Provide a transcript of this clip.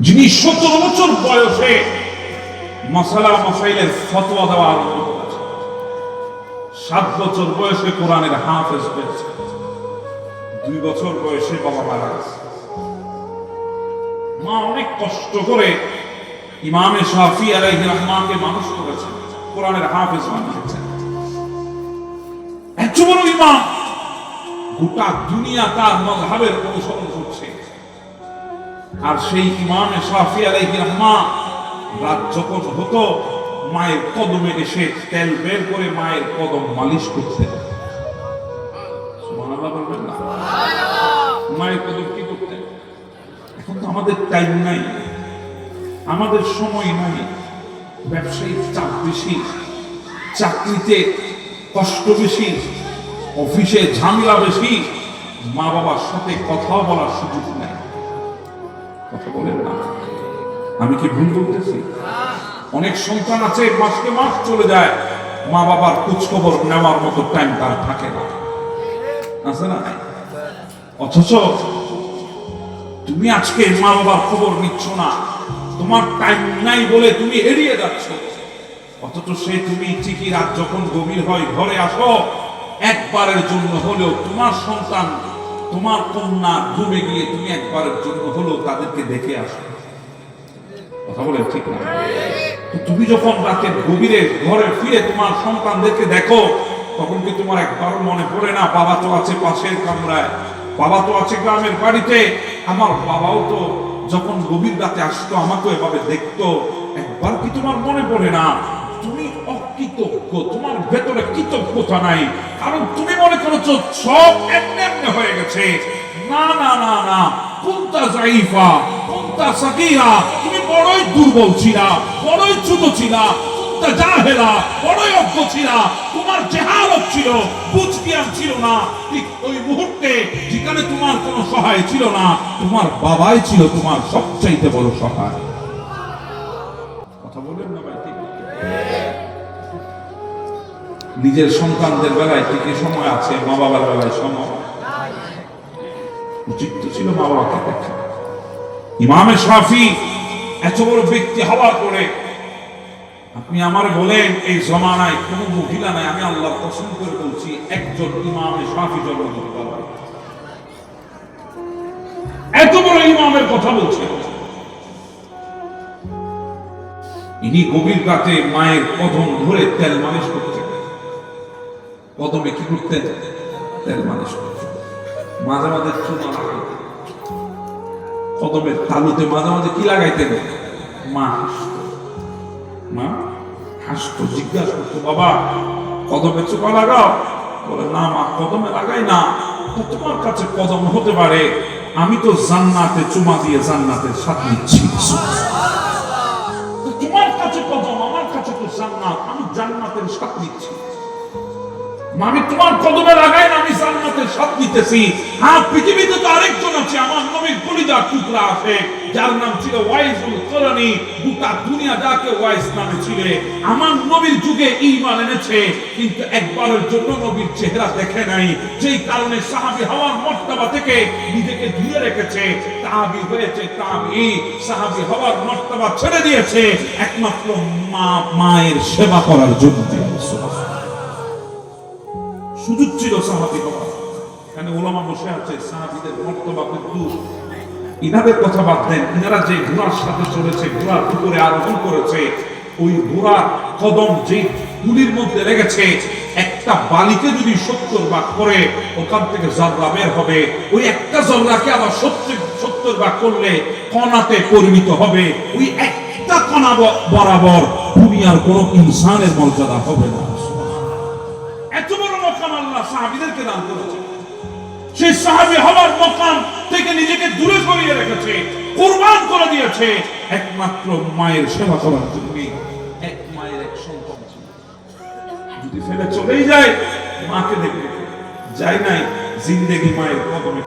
যিনি 17 বছর বয়সে মাসালা মাসাইলের ফতোয়া দেওয়া আরম্ভ করেছে, 7 বছর বয়সে কোরআনের হাফেজ হয়েছে, 2 বছর বয়সে বাবা মারা গেছে। মা অনেক কষ্ট করে ইমামে শাফি আলাইহির রহমাকে মানুষ করেছেন, কোরআনের হাফেজ বানিয়েছেন। এত বড় ইমাম, গোটা দুনিয়া তার মাযহাবের অনুসরণ করছে। আর সেই ইমামে শাফি আলাইহির রহমা রাত যখন হতো, মায়ের কদমে এসে তেল বের করে মায়ের কদম মালিশ করতেন। সুবহানাল্লাহ বলবেন না? মায়ের কদম কি করতেন? এখন তো আমাদের টাইম নাই, আমাদের সময় নাই, ব্যবসায়িক চাপ বেশি, চাকরিতে কষ্ট বেশি, অফিসে ঝামেলা বেশি, মা বাবার সাথে কথা বলার সুযোগ নেই। কথা বলেন না? আমি কি ভুল বলতেছি? অনেক সন্তান আছে মাসকে মাস চলে যায়, মা বাবার খোঁজ খবর নেওয়ার মতো টাইম তার থাকে না, আছে না? অথচ তুমি আজকে মা বাবার খবর নিচ্ছ না, তোমার টাইম নাই বলে তুমি এড়িয়ে যাচ্ছ। অথচ সে তুমি ঠিকই রাত যখন গভীর হয় ঘরে আসো, একবারের জন্য হলেও তোমার সন্তান, তোমার কন্যা ঘুমে গিয়ে তুমি একবারের জন্য হলেও তাদেরকে দেখে আসো। কথা বলে ঠিক না? তুমি যখন রাতের গভীরে ঘরে ফিরে তোমার সন্তানদেরকে দেখো, তখন কি তোমার একবারও মনে পড়ে না বাবা তো আছে পাশের কামরায়, বাবা তো আছে গ্রামের বাড়িতে, আমার বাবাও তো যখন গভীর রাতে আসতো আমাকে এভাবে দেখতো, একবার কি তোমার মনে পড়ে না? তুমি অকৃতজ্ঞ, তোমার ভেতরে কৃতজ্ঞতা নাই, কারণ তুমি মনে করছো সব এমনি এমনি হয়ে গেছে। না না না না, কুনতা যায়িফা কুনতা সাকিরা, তুমি বড়ই দুর্বল ছিলা, বড়ই ছোট ছিলা, কুনতা জাহেলা, বড়ই অজ্ঞ ছিলা, তোমার জাহালত ছিল, বুঝ জ্ঞান ছিল না। ঠিক ওই মুহূর্তে যেখানে তোমার কোনো সহায় ছিল না, তোমার বাবাই ছিল তোমার সবচাইতে বড় সহায়। কথা বলেন না ভাই? ঠিক নিজের সন্তানদের বেলায় ঠিকই সময় আছে, মা বাবার বেলায় সময় উচিত ছিল মা বাবাকে দেখা। ইমামে শাফি এত বড় ব্যক্তি হওয়ার পরে আপনি আমার বলেন এই জমানায় কোন মহিলা নাই, আমি আল্লাহর কসম করে বলছি, একজন ইমামে শাফি জন্ম দিতে পারবে। এত বড় ইমামের কথা বলছেন। ইনি গভীর রাতে মায়ের কদম ধরে তেল মালিশ করতেন। কদমে কি করতেন? তেল মালিশ করতেন। মাঝে মাঝে চুমা লাগাইতেন, কদমের তালুতে মাঝে মাঝে কি লাগাইতেন? মা হাসতো, মা হাসতো, জিজ্ঞাসা করতো বাবা কদমে চুমা লাগাও? বলে না মা, কদমে লাগাই না। তো তোমার কাছে কদম হতে পারে, আমি তো জান্নাতে চুমা দিয়ে জান্নাতের স্বাদ নিচ্ছি। তোমার কাছে কদম, আমার কাছে তো জান্নাত, আমি জান্নাতের স্বাদ নিচ্ছি। আমি তোমার কদমে লাগাই না, আমি জান্নাতের স্বাদ নিতেছি। হ্যাঁ, পৃথিবীতে তো আরেকজন আছে, আমার নবীর কলিজার টুকরা আছে, যার নাম ছিল ওয়াইসুল করনি। গোটা দুনিয়া যাকে ওয়াইস নামে ছিলে, আমার নবীর যুগে ঈমান এনেছে, কিন্তু একবারের জন্য নবীর চেহারা দেখে নাই, যেই কারণে সাহাবী হওয়ার মর্তবা থেকে নিজেকে দূরে রেখেছে। তাহাবী হয়েছে তাবঈ, সাহাবী হওয়ার মর্তবা ছেড়ে দিয়েছে একমাত্র মায়ের সেবা করার জন্য। সুযোগ ছিল সাহাবী হওয়ার, এখানে ওলামা বসে আছে, সাহাবীদের মর্তবা দূর। ইনাদের কথা বাদ দেন, ইনারা যে ঘোড়ার সাথে চলেছে, ঘোড়ার উপরে আরোহণ করেছে, ওই ঘোড়ার কদম যে তুলির মধ্যে লেগেছে, একটা বালিকে যদি 70 ভাগ করে ওখান থেকে জররা বের হবে, ওই একটা জররাকে আবার 70 ভাগ করলে কণাতে পরিণত হবে। ওই একটা কণা বরাবর দুনিয়ার কোন ইনসানের মর্যাদা হবে না। এত বড় মকাম আল্লাহ সাহাবীদেরকে দান করেছে। সেই সাহাবী হওয়ার মকাম থেকে নিজেকে দূরে সরিয়ে রেখেছে, কুরবান করে দিয়েছে একমাত্র মায়ের সেবা করার জন্য। এক মায়ের এক সন্তান ছিল, যদি ফেলে চলেই যায় মাকে দেখবে, যায় নাই জিন্দেগি মায়ের কদমে।